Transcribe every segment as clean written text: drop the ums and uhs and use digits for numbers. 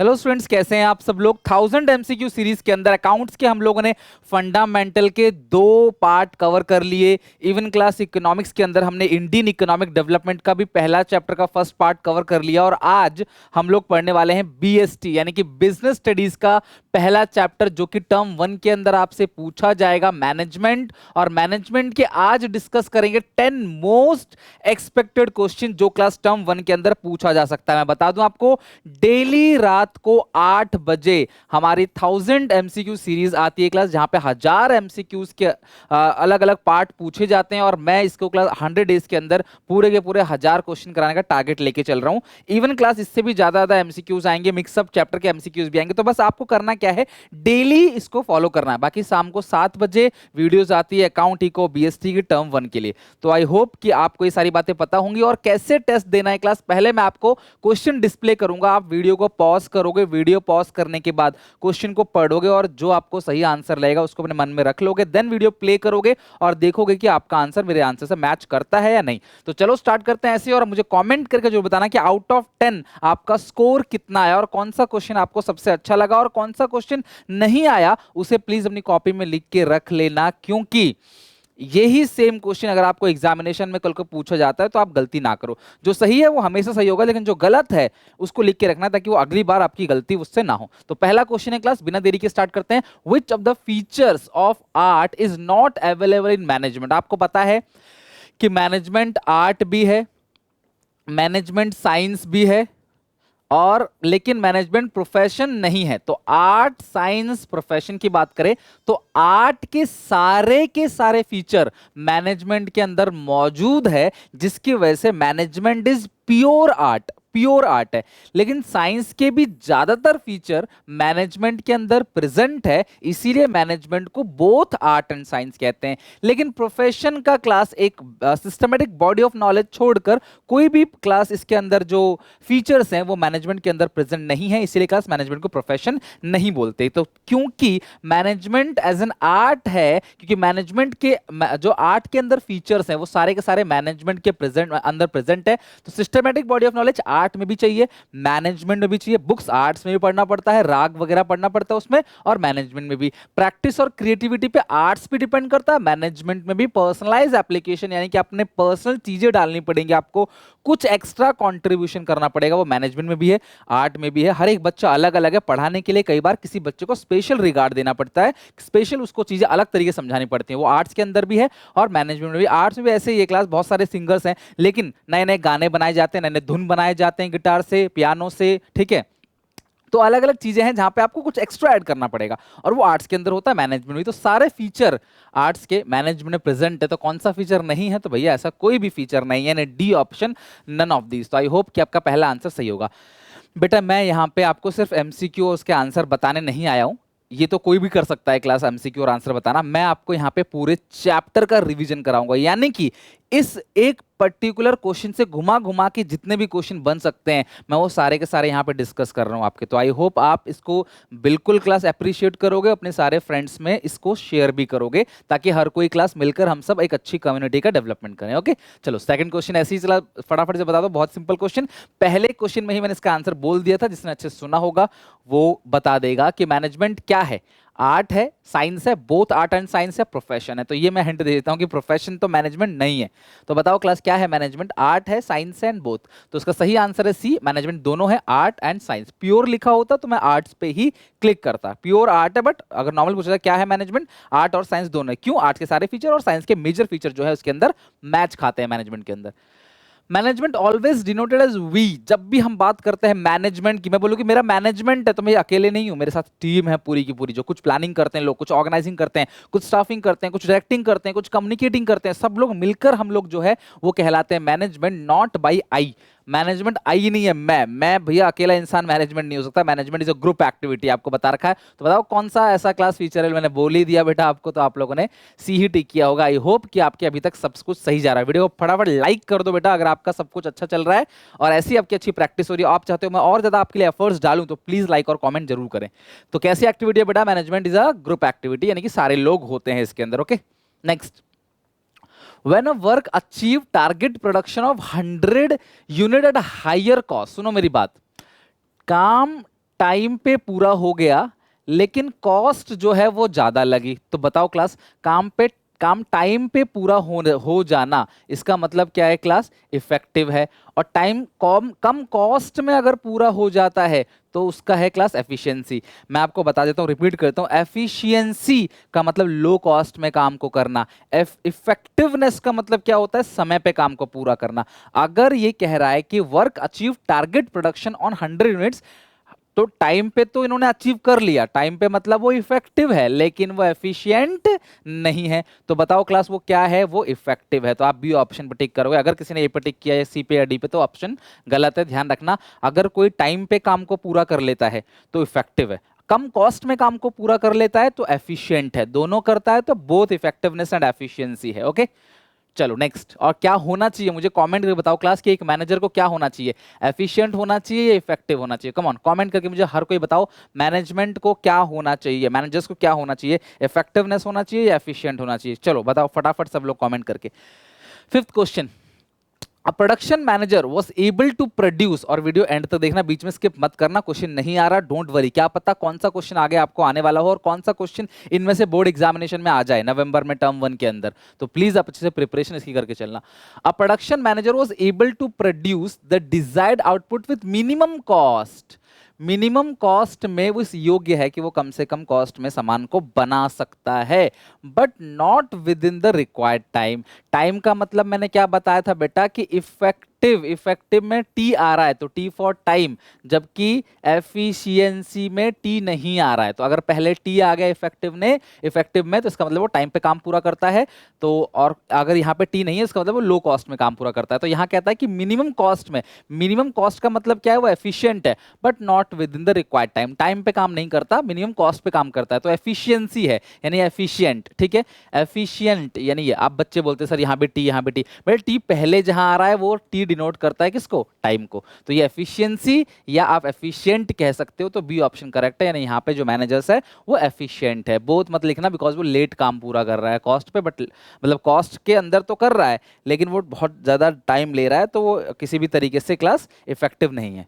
Hello students, कैसे हैं आप सब लोग। 1000 MCQ सीरीज के अंदर अकाउंट्स के हम लोगों ने फंडामेंटल के 2 पार्ट कवर कर लिए। इवन क्लास इकोनॉमिक्स के अंदर हमने इंडियन इकोनॉमिक डेवलपमेंट का भी पहला चैप्टर का फर्स्ट पार्ट कवर कर लिया। और आज हम लोग पढ़ने वाले हैं BST यानी कि बिजनेस स्टडीज का पहला चैप्टर, जो कि टर्म 1 के अंदर आपसे पूछा जाएगा, मैनेजमेंट। और मैनेजमेंट के आज डिस्कस करेंगे 10 मोस्ट एक्सपेक्टेड क्वेश्चन जो क्लास टर्म 1 के अंदर पूछा जा सकता है। मैं बता दूं आपको, डेली रात को 8 बजे हमारी 1000 MCQ सीरीज आती है क्लास, जहां पे 1000 MCQs के अलग अलग पार्ट पूछे जाते हैं। और मैं इसको क्लास 100 डेज के अंदर पूरे के पूरे 1000 क्वेश्चन कराने का टारगेट लेके चल रहा हूं। इवन क्लास इससे भी ज्यादा MCQs आएंगे, मिक्सअप चैप्टर के MCQs भी आएंगे। तो बस आपको करना क्या है, डेली इसको फॉलो करना है। बाकी शाम को 7 बजे वीडियोस आती है अकाउंट इको BST की टर्म 1 के लिए। तो आई होप कि आपको ये सारी बातें पता होंगी। और कैसे टेस्ट देना है क्लास, पहले मैं आपको क्वेश्चन डिस्प्ले करूंगा, आप वीडियो को पॉज करोगे, वीडियो पॉज करने के बाद क्वेश्चन को पढ़ोगे और जो आपको सही आंसर लगेगा उसको अपने मन में रख लोगे। देन वीडियो प्ले करोगे और देखोगे कि आपका आंसर मेरे आंसर से मैच करता है या नहीं। तो चलो स्टार्ट करते हैं ऐसे। और मुझे कमेंट करके जो बताना कि आउट ऑफ 10 आपका स्कोर कितना है और कौन सा क्वेश्चन आपको सबसे अच्छा लगा और कौन सा क्वेश्चन नहीं आया, उसे प्लीज अपनी कॉपी में लिख के रख लेना। क्योंकि यही सेम क्वेश्चन अगर आपको एग्जामिनेशन में कल को पूछा जाता है तो आप गलती ना करो। जो सही है वो हमेशा सही होगा, लेकिन जो गलत है उसको लिख के रखना ताकि वो अगली बार आपकी गलती उससे ना हो। तो पहला क्वेश्चन है क्लास, बिना देरी के स्टार्ट करते हैं। Which of the features of art is not available in management. आपको पता है कि मैनेजमेंट आर्ट भी है, मैनेजमेंट साइंस भी है, और लेकिन मैनेजमेंट प्रोफेशन नहीं है। तो आर्ट साइंस प्रोफेशन की बात करें तो आर्ट के सारे फीचर मैनेजमेंट के अंदर मौजूद है, जिसकी वजह से management is pure art, pure art है। लेकिन साइंस के भी ज्यादातर फीचर मैनेजमेंट के अंदर प्रेजेंट है, इसीलिए मैनेजमेंट को बोथ आर्ट एंड साइंस कहते हैं। लेकिन प्रोफेशन का क्लास एक सिस्टमेटिक बॉडी ऑफ नॉलेज छोड़कर कोई भी क्लास इसके अंदर जो फीचर्स हैं वो मैनेजमेंट के अंदर प्रेजेंट नहीं है, इसीलिए क्लास मैनेजमेंट को प्रोफेशन नहीं बोलते। तो क्योंकि मैनेजमेंट एज एन आर्ट है, क्योंकि मैनेजमेंट के जो आर्ट के अंदर फीचर्स हैं वो सारे के सारे मैनेजमेंट के अंदर प्रेजेंट है। तो systematic body of knowledge art में भी चाहिए, मैनेजमेंट में भी चाहिए। बुक्स आर्ट्स में भी पढ़ना पड़ता है, राग वगैरह पढ़ना पड़ता है उसमें, और मैनेजमेंट में भी। प्रैक्टिस और क्रिएटिविटी पे आर्ट्स भी डिपेंड करता है, मैनेजमेंट में भी। पर्सनलाइज एप्लीकेशन यानी कि अपने पर्सनल चीजें डालनी पड़ेंगी, आपको कुछ एक्स्ट्रा कंट्रीब्यूशन करना पड़ेगा, वो मैनेजमेंट में भी है, आर्ट में भी है। हर एक बच्चा अलग अलग है, पढ़ाने के लिए कई बार किसी बच्चे को स्पेशल रिगार्ड देना पड़ता है, स्पेशल उसको चीजें अलग तरीके से समझानी पड़ती हैं, वो आर्ट्स के अंदर भी है और मैनेजमेंट में भी। आर्ट्स में भी ऐसे ये क्लास बहुत सारे सिंगर्स हैं, लेकिन नए नए गाने बनाए जाते हैं, नए नए धुन बनाए जाते हैं गिटार से, पियानो से, ठीक है। तो अलग अलग चीजें हैं जहां पे आपको कुछ एक्स्ट्रा ऐड करना पड़ेगा, और वो आर्ट्स के अंदर होता है, मैनेजमेंट में। तो सारे फीचर आर्ट्स के मैनेजमेंट में प्रेजेंट है, तो कौन सा फीचर नहीं है, तो भैया ऐसा कोई भी फीचर नहीं है, D option, none of these. तो आई होप कि आपका पहला आंसर सही होगा। बेटा मैं यहाँ पे आपको सिर्फ MCQ और उसके आंसर बताने नहीं आया हूँ, ये तो कोई भी कर सकता है क्लास MCQ और आंसर बताना। मैं आपको यहाँ पे पूरे चैप्टर का रिवीजन कराऊंगा, यानी कि इस एक पर्टिकुलर क्वेश्चन से घुमा घुमा के जितने भी क्वेश्चन बन सकते हैं मैं वो सारे के सारे यहाँ पे डिस्कस कर रहा हूँ आपके। तो आई होप आप इसको बिल्कुल क्लास अप्रिशिएट करोगे, अपने सारे फ्रेंड्स में इसको शेयर भी करोगे, ताकि हर कोई क्लास मिलकर हम सब एक अच्छी कम्युनिटी का डेवलपमेंट करें। ओके चलो, सेकंड क्वेश्चन ऐसे ही चला, फटाफट से बता दो, बहुत सिंपल क्वेश्चन। पहले क्वेश्चन में ही मैंने इसका आंसर बोल दिया था, जिसने अच्छे से सुना होगा वो बता देगा कि मैनेजमेंट क्या है। आर्ट है, साइंस है, बोथ आर्ट एंड साइंस है, प्रोफेशन है। तो ये मैं हिंट दे देता हूं कि प्रोफेशन तो मैनेजमेंट नहीं है। तो बताओ क्लास क्या है मैनेजमेंट, आर्ट है, साइंस है एंड बोथ। तो उसका सही आंसर है सी, मैनेजमेंट दोनों है, आर्ट एंड साइंस। प्योर लिखा होता तो मैं आर्ट्स पे ही क्लिक करता, प्योर आर्ट है। बट अगर नॉर्मल पूछा क्या है मैनेजमेंट, आर्ट और साइंस दोनों है। क्यों, आर्ट के सारे फीचर और साइंस के मेजर फीचर जो है उसके अंदर मैच खाते हैं मैनेजमेंट के अंदर। Management always denoted as we. जब भी हम बात करते हैं मैनेजमेंट की, मैं बोलूँ कि मेरा मैनेजमेंट है, तो मैं अकेले नहीं हूँ, मेरे साथ टीम है पूरी की पूरी, जो कुछ प्लानिंग करते हैं लोग, कुछ ऑर्गेनाइजिंग करते हैं, कुछ स्टाफिंग करते हैं, कुछ डायरेक्टिंग करते हैं, कुछ कम्युनिकेटिंग करते हैं, सब लोग मिलकर हम लोग जो है वो कहलाते हैं management, not by I. Management आई नहीं है, मैं भैया अकेला इंसान मैनेजमेंट नहीं हो सकता। Management is a group activity, आपको बता रखा है। तो बताओ कौन सा ऐसा क्लास फीचर है, मैंने बोल ही दिया बेटा आपको, तो आप लोगों ने सी ही टिक किया होगा। आई होप कि आपके अभी तक सब कुछ सही जा रहा है। वीडियो को फटाफट लाइक कर दो बेटा अगर आपका सब कुछ अच्छा चल रहा है और ऐसी आपकी अच्छी प्रैक्टिस हो रही है, आप चाहते हो मैं और ज्यादा आपके लिए एफर्ट्स डालूं, तो प्लीज लाइक और कॉमेंट जरूर करें। तो कैसी एक्टिविटी है बेटा, management is a group activity, यानी कि सारे लोग होते हैं इसके अंदर। Okay next, when a work achieve target production of 100 unit at a higher cost। सुनो मेरी बात, काम टाइम पे पूरा हो गया लेकिन कॉस्ट जो है वो ज्यादा लगी, तो बताओ क्लास, काम टाइम पे पूरा हो जाना इसका मतलब क्या है क्लास? इफेक्टिव है। और टाइम कम कम कॉस्ट में अगर पूरा हो जाता है तो उसका है क्लास एफिशिएंसी। मैं आपको बता देता हूँ, रिपीट करता हूँ, एफिशिएंसी का मतलब लो कॉस्ट में काम को करना, इफेक्टिवनेस का मतलब क्या होता है? समय पे काम को पूरा करना। अगर ये कह रहा है कि work achieve target production on 100 units, तो टाइम पे तो इन्होंने अचीव कर लिया, टाइम पे मतलब वो इफेक्टिव है लेकिन वो एफिशिएंट नहीं है। तो बताओ क्लास वो क्या है? वो इफेक्टिव है। तो आप बी ऑप्शन पे टिक करोगे। अगर किसी ने ए पे टिक किया या सी पे या डी पे तो ऑप्शन गलत है, ध्यान रखना। अगर कोई टाइम पे काम को पूरा कर लेता है तो इफेक्टिव है, कम कॉस्ट में काम को पूरा कर लेता है तो एफिशिएंट है, दोनों करता है तो बोथ इफेक्टिवनेस एंड एफिशिएंसी है। ओके, चलो नेक्स्ट। और क्या होना चाहिए मुझे कमेंट करके बताओ क्लास कि एक मैनेजर को क्या होना चाहिए? एफिशिएंट होना चाहिए या इफेक्टिव होना चाहिए? कम ऑन, कमेंट करके मुझे हर कोई बताओ, मैनेजमेंट को क्या होना चाहिए, मैनेजर्स को क्या होना चाहिए? इफेक्टिवनेस होना चाहिए या एफिशिएंट होना चाहिए? चलो बताओ फटाफट सब लोग कमेंट करके। Fifth question, a production manager was able to produce, और वीडियो एंड तक देखना, बीच में स्किप मत करना, क्वेश्चन नहीं आ रहा डोंट वरी, क्या पता कौन सा क्वेश्चन आगे आपको आने वाला हो और कौन सा क्वेश्चन इनमें से बोर्ड एग्जामिनेशन में आ जाए नवंबर में टर्म 1 के अंदर, तो प्लीज आप अच्छे से प्रिपरेशन इसकी करके चलना। A production manager was able to produce the desired output with minimum cost, minimum cost में वो इस योग्य है कि वो कम से कम कॉस्ट में सामान को बना सकता है, but not with in the required time. Time का मतलब मैंने क्या बताया था बेटा कि इफेक्टिव में टी आ रहा है तो टी फॉर टाइम, जबकि एफिशिएंसी में टी नहीं आ रहा है। तो अगर पहले टी आ गया इफेक्टिव में तो इसका मतलब वो टाइम पे काम पूरा करता है, तो और अगर यहाँ पे टी नहीं है इसका मतलब वो लो कॉस्ट में काम पूरा करता है। तो यहाँ कहता है कि मिनिमम कॉस्ट में, मिनिमम कॉस्ट का मतलब क्या है? वो एफिशिएंट है but not with in the required time, time पे काम नहीं करता, मिनिमम कॉस्ट पे काम करता है, तो एफिशिएंसी है यानी एफिशिएंट। ठीक है, एफिशिएंट यानी ये, आप बच्चे बोलते सर यहाँ पे टी यहाँ पे टी, बट टी पहले जहां आ रहा है वो टी डिनोट करता है किसको? टाइम को। तो ये एफिशिएंसी या आप एफिशिएंट कह सकते हो, तो बी ऑप्शन करेक्ट है, यानी यहाँ पे जो मैनेजर्स है वो एफिशिएंट है। बहुत मत लिखना बिकॉज वो लेट काम पूरा कर रहा है कॉस्ट पे, बट मतलब कॉस्ट के अंदर तो कर रहा है लेकिन वो बहुत ज्यादा टाइम ले रहा है, तो वो किसी भी तरीके से क्लास इफेक्टिव नहीं है।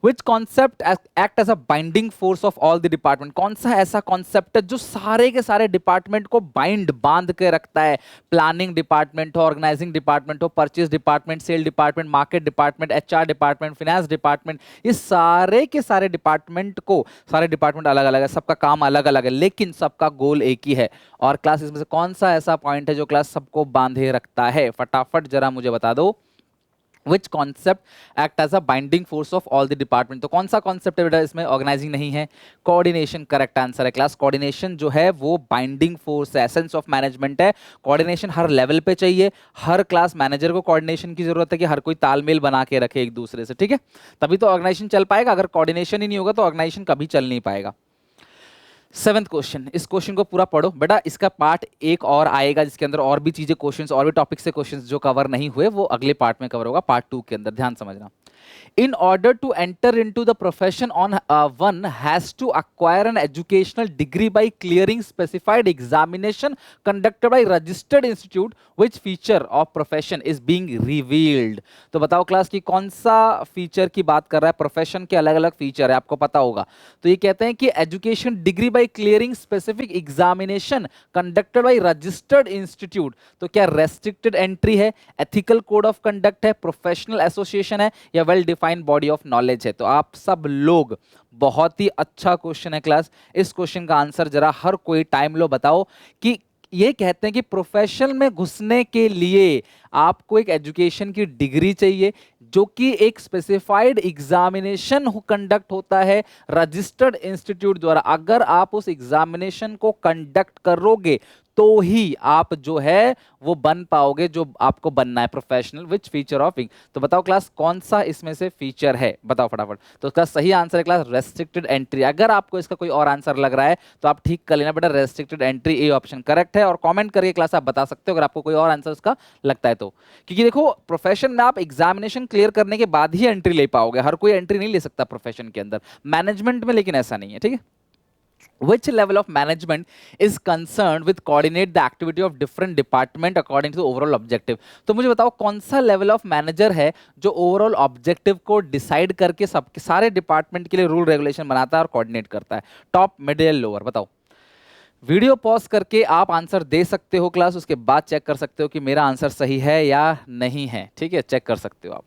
Which concept act as a binding force of all the department? कौन सा ऐसा कॉन्सेप्ट है जो सारे के सारे डिपार्टमेंट को बांध के रखता है? प्लानिंग डिपार्टमेंट हो, ऑर्गेनाइजिंग डिपार्टमेंट हो, purchase department, sale department, market department, HR department, finance department, ये सारे के सारे डिपार्टमेंट को, सारे डिपार्टमेंट अलग अलग है, सबका काम अलग अलग है लेकिन सबका गोल एक ही है। और क्लास इसमें से कौन सा ऐसा पॉइंट है जो क्लास सबको बांधे रखता है? फटाफट जरा मुझे बता दो। Which concept act as a binding force of all the department? तो कौन सा कॉन्सेप्ट है बेटा इसमें? ऑर्गेनाइजिंग नहीं है, कोऑर्डिनेशन करेक्ट आंसर है क्लास। कोऑर्डिनेशन जो है वो बाइंडिंग फोर्स है, एसेंस ऑफ मैनेजमेंट है। कोऑर्डिनेशन हर लेवल पे चाहिए, हर क्लास मैनेजर को कोऑर्डिनेशन की जरूरत है कि हर कोई तालमेल बना के रखे एक दूसरे से, ठीक है, तभी तो ऑर्गेनाइजेशन चल पाएगा। अगर कोऑर्डिनेशन ही नहीं होगा तो ऑर्गेनाइजेशन कभी चल नहीं पाएगा। सेवंथ क्वेश्चन, इस क्वेश्चन को पूरा पढ़ो बेटा, इसका पार्ट एक और आएगा जिसके अंदर और भी चीजें, क्वेश्चंस और भी टॉपिक से क्वेश्चंस जो कवर नहीं हुए वो अगले पार्ट में कवर होगा, पार्ट 2 के अंदर, ध्यान समझना। In order to enter into the profession one has to acquire an educational degree by clearing specified examination conducted by registered institute, which feature of profession is being revealed? तो बताओ class की कौन सा feature की बात कर रहा है? प्रोफेशन के अलग अलग फीचर है, आपको पता होगा। तो ये कहते हैं कि education degree by clearing specific examination conducted by registered institute, तो क्या रेस्ट्रिक्टेड एंट्री है, एथिकल कोड ऑफ कंडक्ट है, प्रोफेशनल एसोसिएशन है, या well defined body of knowledge है? तो आप सब लोग, बहुत ही अच्छा क्वेश्चन है क्लास, इस क्वेश्चन का आंसर जरा हर कोई टाइम लो बताओ कि ये कहते हैं कि प्रोफेशन में घुसने के लिए आपको एक एजुकेशन की डिग्री चाहिए जो कि एक स्पेसिफाइड एग्जामिनेशन कंडक्ट होता है रजिस्टर्ड इंस्टीट्यूट द्वारा। अगर आप उस एग्जामिनेशन को कंडक्ट करोगे तो ही आप जो है वो बन पाओगे जो आपको बनना है professional. Which feature of ink? तो बताओ क्लास कौन सा इसमें से फीचर है, बताओ फटाफट। तो इसका सही आंसर है क्लास रेस्ट्रिक्टेड एंट्री। अगर आपको इसका कोई और आंसर लग रहा है तो आप ठीक कर लेना बेटा, restricted entry A option correct है। और कमेंट करके क्लास आप बता सकते हो अगर आपको कोई और आंसर इसका लगता है तो, क्योंकि देखो प्रोफेशन में आप एग्जामिनेशन क्लियर करने के बाद ही एंट्री ले पाओगे, हर कोई एंट्री नहीं ले सकता प्रोफेशन के अंदर, मैनेजमेंट में लेकिन ऐसा नहीं है, ठीक है। which level of management is concerned with coordinate the activity of different department according to the overall objective। तो मुझे बताओ कौन सा लेवल ऑफ मैनेजर है जो ओवरऑल ऑब्जेक्टिव को डिसाइड करके सबके सारे डिपार्टमेंट के लिए रूल रेगुलेशन बनाता है और कोऑर्डिनेट करता है। टॉप, मिडिल, लोअर, बताओ। वीडियो पॉज करके आप आंसर दे सकते हो क्लास, उसके बाद चेक कर सकते हो कि मेरा आंसर सही है या नहीं है। ठीक है, चेक कर सकते हो आप।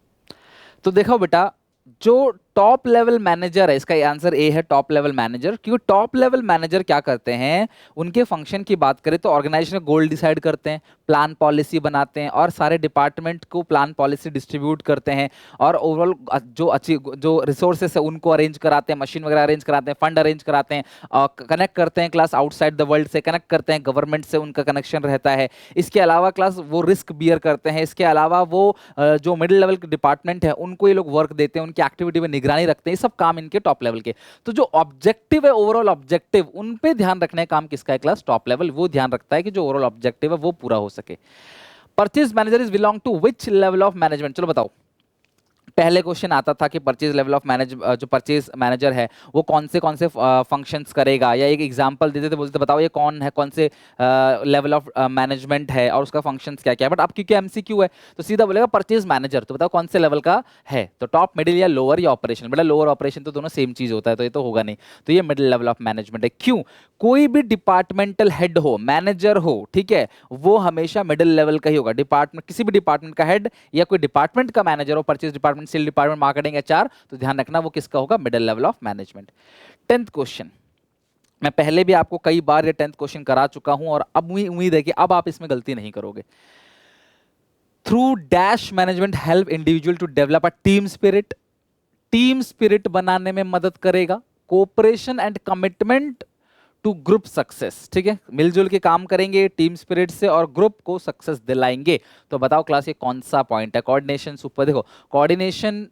तो देखो बेटा, जो टॉप लेवल मैनेजर है, इसका आंसर ए है, टॉप लेवल मैनेजर। क्योंकि टॉप लेवल मैनेजर क्या करते हैं, उनके फंक्शन की बात करें तो ऑर्गेनाइजेशन गोल डिसाइड करते हैं, प्लान पॉलिसी बनाते हैं और सारे डिपार्टमेंट को प्लान पॉलिसी डिस्ट्रीब्यूट करते हैं और ओवरऑल जो रिसोर्सेस है उनको अरेंज कराते हैं, मशीन वगैरह अरेंज कराते हैं, फंड अरेंज कराते हैं, कनेक्ट करते हैं क्लास आउटसाइड द वर्ल्ड से, कनेक्ट करते हैं गवर्नमेंट से, उनका कनेक्शन रहता है। इसके अलावा क्लास वो रिस्क बियर करते हैं। इसके अलावा वो जो मिडिल लेवल के डिपार्टमेंट है उनको ये लोग वर्क देते हैं, उनकी एक्टिविटी में निगरानी रखते हैं। ये सब काम इनके टॉप लेवल के। तो जो ऑब्जेक्टिव है, ओवरऑल ऑब्जेक्टिव, उन पे ध्यान रखने का काम किसका है क्लास, टॉप लेवल। वो ध्यान रखता है कि जो ओवरऑल ऑब्जेक्टिव है वो पूरा हो सके। Purchase manager is belong to which level of management, चलो बताओ। पहले क्वेश्चन आता था कि परचेज लेवल ऑफ मैनेज जो परचेज मैनेजर है वो कौन से फंक्शंस करेगा, या एक एग्जांपल देते थे, बोलते बताओ ये कौन है, कौन से लेवल ऑफ मैनेजमेंट है और उसका फंक्शंस क्या क्या है। बट अब क्योंकि एमसीक्यू है तो सीधा बोलेगा परचेज मैनेजर। तो बताओ कौन से लेवल का है, तो टॉप, मिडिल या लोअर या ऑपरेशन। बेटा लोअर ऑपरेशन तो दोनों सेम चीज होता है, तो ये तो होगा नहीं। तो ये मिडिल लेवल ऑफ मैनेजमेंट है। क्यों, कोई भी डिपार्टमेंटल हेड हो, मैनेजर हो, ठीक है, वो हमेशा मिडिल लेवल का ही होगा। डिपार्टमेंट, किसी भी डिपार्टमेंट का हेड या कोई डिपार्टमेंट का मैनेजर हो, purchase department, sale department, marketing, HR, तो ध्यान रखना वो किसका होगा, middle level of management. 10th question, मैं पहले भी आपको कई बार ये 10th क्वेश्चन करा चुका हूं और अब उम्मीद है कि अब आप इसमें गलती नहीं करोगे। Through dash management help individual to develop a team spirit, team spirit बनाने में मदद करेगा। Cooperation and commitment to group success, ठीक है, मिलजुल के काम करेंगे टीम स्पिरिट से और ग्रुप को सक्सेस दिलाएंगे। तो बताओ क्लास ये कौन सा पॉइंट है। कोऑर्डिनेशन, सुपर, देखो कोऑर्डिनेशन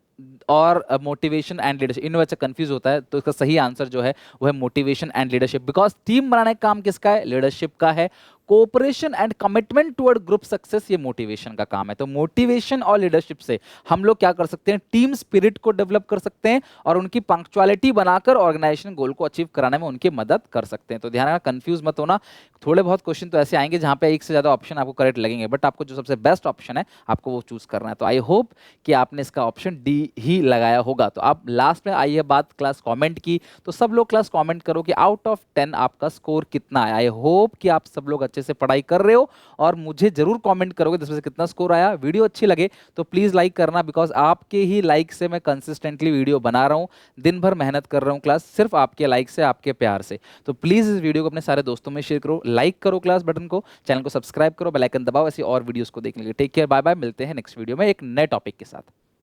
और मोटिवेशन एंड लीडरशिप, इन बच्चा कंफ्यूज होता है, तो इसका सही आंसर जो है वो है motivation and leadership. Because team बनाने का काम किसका है, लीडरशिप का है। Cooperation and commitment toward group success, ये मोटिवेशन का काम है। तो मोटिवेशन और लीडरशिप से हम लोग क्या कर सकते हैं, टीम स्पिरिट को डेवलप कर सकते हैं और उनकी पंक्चुअलिटी बनाकर ऑर्गेनाइजेशन गोल को अचीव कराने में उनकी मदद कर सकते हैं। तो ध्यान रखना, कंफ्यूज मत होना। थोड़े बहुत क्वेश्चन तो ऐसे आएंगे जहां पे एक से ज्यादा ऑप्शन आपको करेक्ट लगेंगे, बट आपको जो सबसे बेस्ट ऑप्शन है आपको वो चूज करना है। तो आई होप कि आपने इसका ऑप्शन डी ही लगाया होगा। तो आप लास्ट में आइए बात क्लास कमेंट की, तो सब लोग क्लास कमेंट करो कि आउट ऑफ 10 आपका स्कोर कितना है। आई होप कि आप सब लोग अच्छे से पढ़ाई कर रहे हो और मुझे जरूर कमेंट करोगे 10 में से कितना स्कोर आया। वीडियो अच्छी लगे तो प्लीज लाइक करना, बिकॉज आपके ही लाइक से मैं कंसिस्टेंटली वीडियो बना रहा हूं, दिन भर मेहनत कर रहा हूं क्लास, सिर्फ आपके लाइक से, आपके प्यार से। तो प्लीज इस वीडियो को अपने सारे दोस्तों में शेयर करो, लाइक करो क्लास बटन को, चैनल को सब्सक्राइब करो, बेल आइकन दबाओ ऐसी और वीडियोस को देखने के लिए। टेक केयर, बाय बाय, मिलते हैं नेक्स्ट वीडियो में एक नए टॉपिक के साथ।